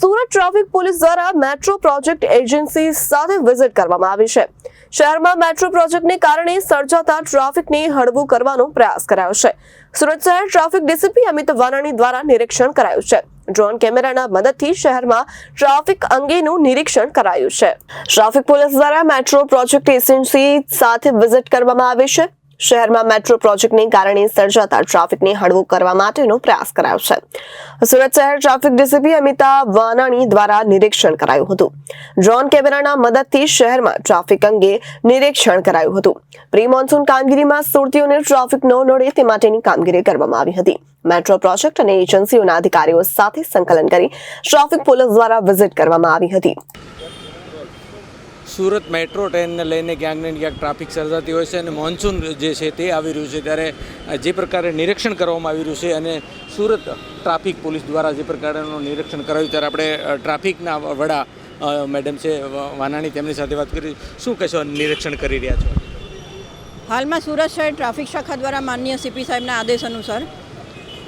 Surat traffic police દ્વારા metro project agency સાથે visit કરવામાં આવી છે। શહેરમાં મેટ્રો પ્રોજેક્ટને કારણે સર્જાતા ટ્રાફિકને હળવું કરવાનો પ્રયાસ કરાયો છે। સુરત શહેર ટ્રાફિક ડીસીપી અમિત વાનાણી દ્વારા નિરીક્ષણ કરાયું છે। ડ્રોન કેમેરાના મદદથી શહેરમાં ટ્રાફિક અંગેનું નિરીક્ષણ કરાયું છે। ટ્રાફિક પોલીસ દ્વારા મેટ્રો પ્રોજેક્ટ એજન્સી સાથે વિઝિટ કરવામાં આવી છે। શહેરમાં મેટ્રો પ્રોજેક્ટને કારણે સર્જાતા ટ્રાફિકને હળવું કરવા માટેનો પ્રયાસ કરાયો છે। સુરત શહેર ટ્રાફિક ડીસીપી અમિત વાનાણી દ્વારા નિરીક્ષણ કરાયું હતું। ડ્રોન કેમેરાના મદદથી શહેરમાં ટ્રાફિક અંગે નિરીક્ષણ કરાયું હતું। પ્રી મોન્સૂન કામગીરીમાં સુરતીઓને ટ્રાફિક ન નડે તે માટેની કામગીરી કરવામાં આવી હતી। મેટ્રો પ્રોજેક્ટ અને એજન્સીઓના અધિકારીઓ સાથે સંકલન કરી ટ્રાફિક પોલીસ દ્વારા વિઝિટ કરવામાં આવી હતી। સુરત મેટ્રો ટ્રેનને લઈને ક્યાંક ને ક્યાંક ટ્રાફિક સર્જાતી હોય છે અને મોન્સૂન જે છે તે આવી રહ્યું છે ત્યારે જે પ્રકારે નિરીક્ષણ કરવામાં આવી રહ્યું છે અને સુરત ટ્રાફિક પોલીસ દ્વારા જે પ્રકારનું નિરીક્ષણ કરાયું ત્યારે આપણે ટ્રાફિકના વડા મેડમ છે વાનાણી તેમની સાથે વાત કરી। શું કહેશો, નિરીક્ષણ કરી રહ્યા છો? હાલમાં સુરત શહેર ટ્રાફિક શાખા દ્વારા માનનીય સીપી સાહેબના આદેશ અનુસાર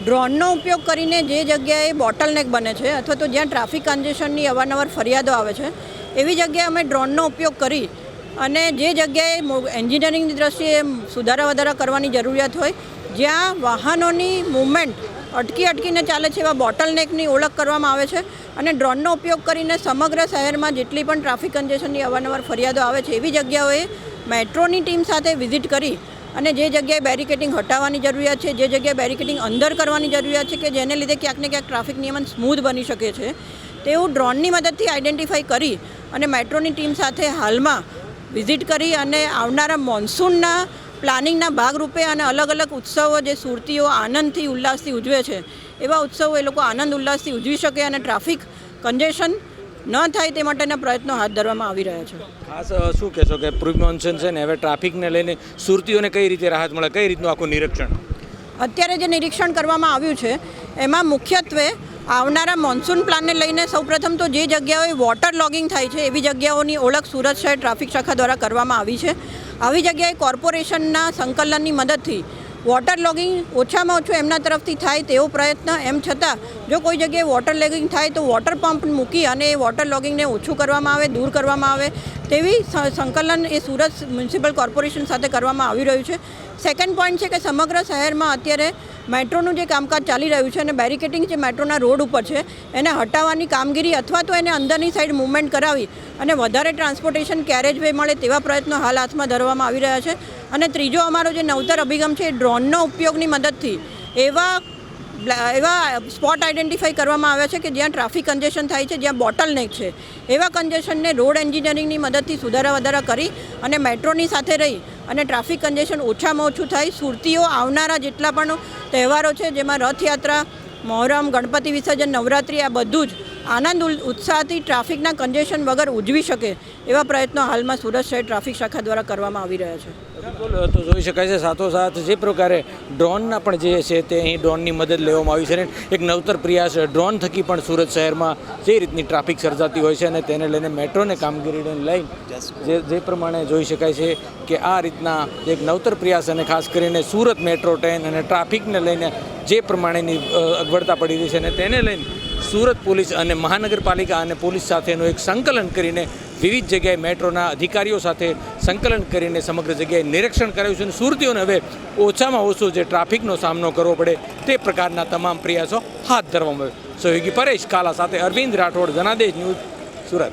ડ્રોનનો ઉપયોગ કરીને જે જગ્યાએ બોટલનેક બને છે અથવા તો જ્યાં ટ્રાફિક કન્જેશનની અવારનવાર ફરિયાદો આવે છે એવી જગ્યાએ અમે ડ્રોનનો ઉપયોગ કરી અને જે જગ્યાએ એન્જિનિયરિંગની દ્રષ્ટિએ સુધારા વધારા કરવાની જરૂરિયાત હોય, જ્યાં વાહનોની મૂવમેન્ટ અટકીને ચાલે છે એવા બોટલનેકની ઓળખ કરવામાં આવે છે અને ડ્રોનનો ઉપયોગ કરીને સમગ્ર શહેરમાં જેટલી પણ ટ્રાફિક કન્જેશનની અવારનવાર ફરિયાદો આવે છે એવી જગ્યાઓએ મેટ્રોની ટીમ સાથે વિઝિટ કરી અને જે જગ્યાએ બેરિકેડિંગ હટાવવાની જરૂરિયાત છે, જે જગ્યાએ બેરિકેડિંગ અંદર કરવાની જરૂરિયાત છે કે જેને લીધે ક્યાંક ને ક્યાંક ટ્રાફિક નિયમન સ્મૂધ બની શકે છે તેવું ડ્રોનની મદદથી આઈડેન્ટિફાઈ કરી અને મેટ્રોની ટીમ સાથે હાલમાં વિઝિટ કરી અને આવનારા મોન્સૂનના પ્લાનિંગના ભાગરૂપે અને અલગ અલગ ઉત્સવો જે સુરતીઓ આનંદથી ઉલ્લાસથી ઉજવે છે એવા ઉત્સવો એ લોકો આનંદ ઉલ્લાસથી ઉજવી શકે અને ટ્રાફિક કન્જેશન ન થાય તે માટેના પ્રયત્નો હાથ ધરવામાં આવી રહ્યા છે। ખાસ શું કહેશો કે પ્રી મોન્સૂન છે ને હવે ટ્રાફિકને લઈને સુરતીઓને કઈ રીતે રાહત મળે, કઈ રીતનું આખું નિરીક્ષણ? અત્યારે જે નિરીક્ષણ કરવામાં આવ્યું છે એમાં મુખ્યત્વે આવનારા મોન્સૂન પ્લાનને લઈને સૌપ્રથમ તો જે જગ્યાઓએ વોટર લોગિંગ થાય છે એવી જગ્યાઓની ઓળખ સુરત શહેર ટ્રાફિક શાખા દ્વારા કરવામાં આવી છે। આવી જગ્યાએ કોર્પોરેશનના સંકલનની મદદથી વોટર લોગિંગ ઓછામાં ઓછું એમના તરફથી થાય તેવો પ્રયત્ન, એમ છતાં જો કોઈ જગ્યાએ વોટર લોગિંગ થાય તો વોટર પંપ મૂકી અને એ વોટર લોગિંગને ઓછું કરવામાં આવે, દૂર કરવામાં આવે તેવી સંકલન એ સુરત મ્યુનિસિપલ કોર્પોરેશન સાથે કરવામાં આવી રહ્યું છે। સેકન્ડ પોઈન્ટ છે કે સમગ્ર શહેરમાં અત્યારે મેટ્રોનું જે કામકાજ ચાલી રહ્યું છે અને બેરિકેડિંગ જે મેટ્રોના રોડ ઉપર છે એને હટાવવાની કામગીરી અથવા તો એને અંદરની સાઈડ મૂવમેન્ટ કરાવી અને વધારે ટ્રાન્સપોર્ટેશન કેરેજ વે મળે તેવા પ્રયત્નો હાલ હાથમાં ધરવામાં આવી રહ્યા છે। અને ત્રીજો અમારો જે નવતર અભિગમ છે એ ડ્રોનનો ઉપયોગની મદદથી એવા સ્પોટ આઈડેન્ટિફાઈ કરવામાં આવ્યા છે કે જ્યાં ટ્રાફિક કન્જેશન થાય છે, જ્યાં બોટલનેક છે એવા કન્જેશનને રોડ એન્જિનિયરિંગની મદદથી સુધારા વધારા કરી અને મેટ્રોની સાથે રહી અને ટ્રાફિક કન્જેશન ઓછામાં ઓછું થાય। સુરતીઓ આવનારા જેટલા પણ તહેવારો છે જેમાં રથયાત્રા, મોહરમ, ગણપતિ વિસર્જન, નવરાત્રિ આ બધું જ આનંદ ઉત્સાહથી ટ્રાફિકના કન્જેશન વગર ઉજવી શકે એવા પ્રયત્નો હાલમાં સુરત શહેર ટ્રાફિક શાખા દ્વારા કરવામાં આવી રહ્યા છે। બિલકુલ, તો જોઈ શકાય છે સાથોસાથ જે પ્રકારે ડ્રોનના પણ જે છે તે અહીં ડ્રોનની મદદ લેવામાં આવી છે અને એક નવતર પ્રયાસ ડ્રોન થકી પણ સુરત શહેરમાં જે રીતની ટ્રાફિક સર્જાતી હોય છે અને તેને લઈને મેટ્રોને કામગીરીને લઈને જે પ્રમાણે જોઈ શકાય છે કે આ રીતના એક નવતર પ્રયાસ અને ખાસ કરીને સુરત મેટ્રો ટ્રેન અને ટ્રાફિકને લઈને જે પ્રમાણેની અગવડતા પડી રહી છે અને તેને લઈને સુરત પોલીસ અને મહાનગરપાલિકા અને પોલીસ સાથેનું એક સંકલન કરીને વિવિધ જગ્યાએ મેટ્રોના અધિકારીઓ સાથે સંકલન કરીને સમગ્ર જગ્યાએ નિરીક્ષણ કરાયું છે અને સુરતીઓને હવે ઓછામાં ઓછો જે ટ્રાફિકનો સામનો કરવો પડે તે પ્રકારના તમામ પ્રયાસો હાથ ધરવામાં આવ્યો। સહયોગી પરેશ કાલા સાથે અરવિંદ રાઠોડ, જનાદેશ ન્યૂઝ, સુરત।